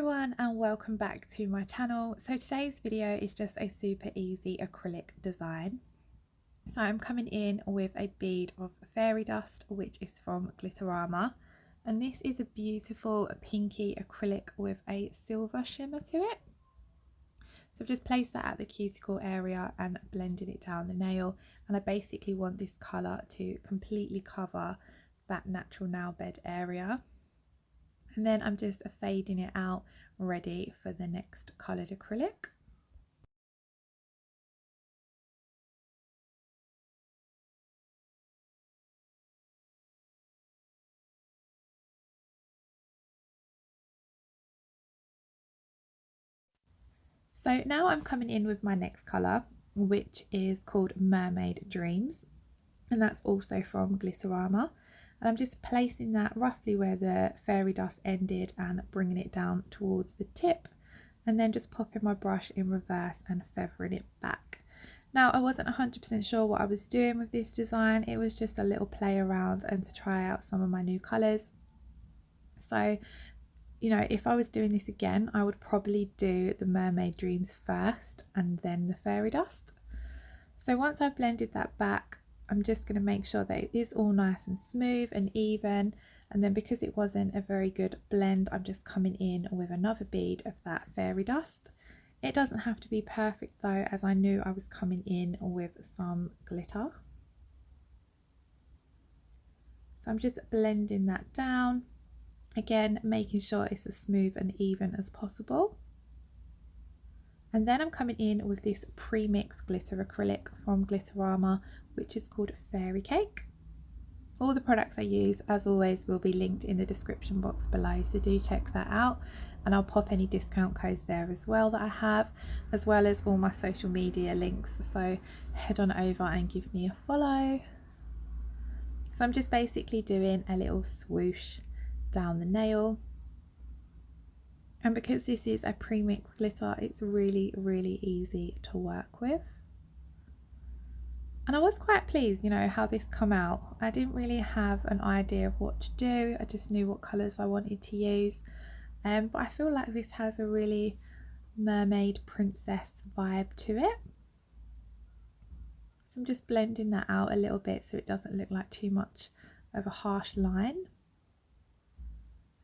everyone and welcome back to my channel. So today's video is just a super easy acrylic design. So I'm coming in with a bead of fairy dust, which is from Glitterama, and this is a beautiful pinky acrylic with a silver shimmer to it. So I've just placed that at the cuticle area and blended it down the nail, and I basically want this colour to completely cover that natural nail bed area. And then I'm just fading it out, ready for the next coloured acrylic. So now I'm coming in with my next colour, which is called Mermaid Dreams, and that's also from Glitterama. And I'm just placing that roughly where the fairy dust ended and bringing it down towards the tip, and then just popping my brush in reverse and feathering it back. Now, I wasn't 100% sure what I was doing with this design. It was just a little play around and to try out some of my new colours. So, you know, if I was doing this again, I would probably do the Mermaid Dreams first and then the fairy dust. So once I've blended that back, I'm just going to make sure that it is all nice and smooth and even, and then because it wasn't a very good blend, I'm just coming in with another bead of that fairy dust. It doesn't have to be perfect though, as I knew I was coming in with some glitter. So I'm just blending that down, again making sure it's as smooth and even as possible. And then I'm coming in with this pre-mixed glitter acrylic from Glitterama, which is called Fairy Cake. All the products I use, as always, will be linked in the description box below, so do check that out, and I'll pop any discount codes there as well that I have, as well as all my social media links, so head on over and give me a follow. So I'm just basically doing a little swoosh down the nail. And because this is a pre-mixed glitter, it's really easy to work with. And I was quite pleased, you know, how this come out. I didn't really have an idea of what to do. I just knew what colours I wanted to use. But I feel like this has a really mermaid princess vibe to it. So I'm just blending that out a little bit so it doesn't look like too much of a harsh line.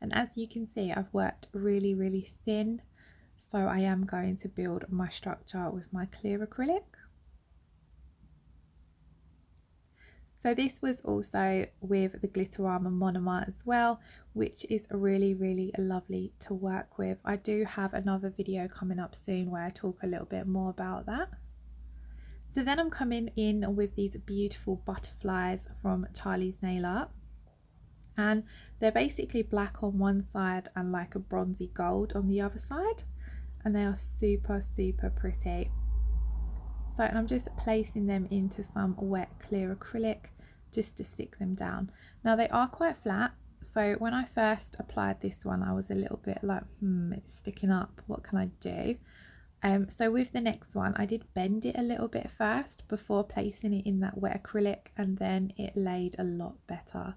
And as you can see, I've worked really thin, so I am going to build my structure with my clear acrylic. So this was also with the Glitterama monomer as well, which is really lovely to work with. I do have another video coming up soon where I talk a little bit more about that. So then I'm coming in with these beautiful butterflies from Charlie's Nail Art. And they're basically black on one side and like a bronzy gold on the other side, and they are super pretty. So, and I'm just placing them into some wet clear acrylic just to stick them down. Now they are quite flat, so when I first applied this one I was a little bit like, it's sticking up, what can I do? So with the next one I did bend it a little bit first before placing it in that wet acrylic, and then it laid a lot better.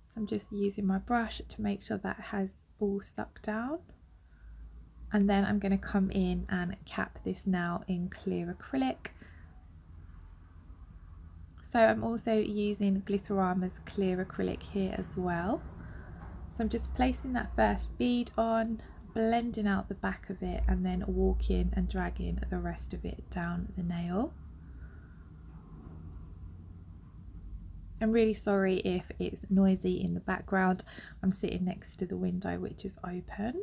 So I'm just using my brush to make sure that has all stuck down. And then I'm going to come in and cap this now in clear acrylic. So I'm also using Glitterama's clear acrylic here as well. So I'm just placing that first bead on, blending out the back of it, and then walking and dragging the rest of it down the nail. I'm really sorry if it's noisy in the background. I'm sitting next to the window, which is open.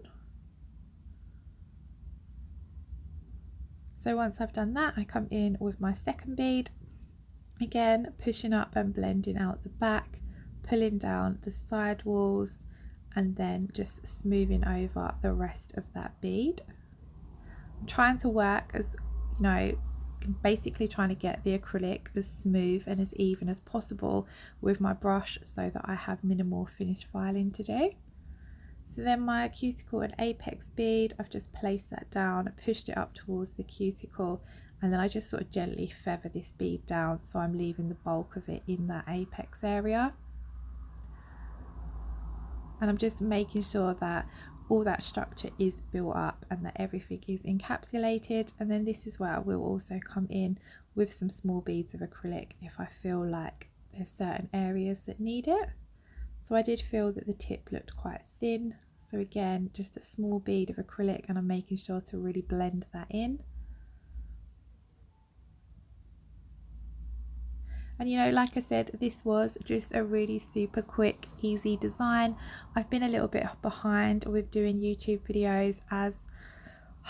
So once I've done that, I come in with my second bead, again pushing up and blending out the back, pulling down the side walls, and then just smoothing over the rest of that bead. I'm trying to work as, you know, basically trying to get the acrylic as smooth and as even as possible with my brush so that I have minimal finish filing to do. So then my cuticle and apex bead, I've just placed that down, pushed it up towards the cuticle, and then I just sort of gently feather this bead down so I'm leaving the bulk of it in that apex area. and I'm just making sure that all that structure is built up and that everything is encapsulated. And then this is where I will also come in with some small beads of acrylic if I feel like there's certain areas that need it. So I did feel that the tip looked quite thin, so again just a small bead of acrylic, and I'm making sure to really blend that in. And you know, like I said, this was just a really super quick, easy design. I've been a little bit behind with doing YouTube videos as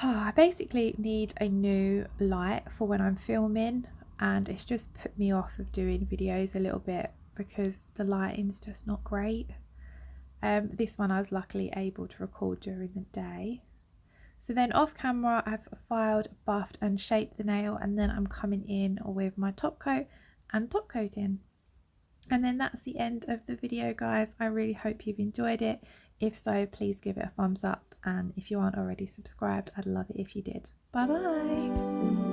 I basically need a new light for when I'm filming, and it's just put me off of doing videos a little bit because the lighting's just not great. This one I was luckily able to record during the day. So then off camera I've filed, buffed and shaped the nail, and then I'm coming in with my top coat and top coating. And then that's the end of the video, guys. I really hope you've enjoyed it. If so, please give it a thumbs up, and if you aren't already subscribed, I'd love it if you did. Bye bye.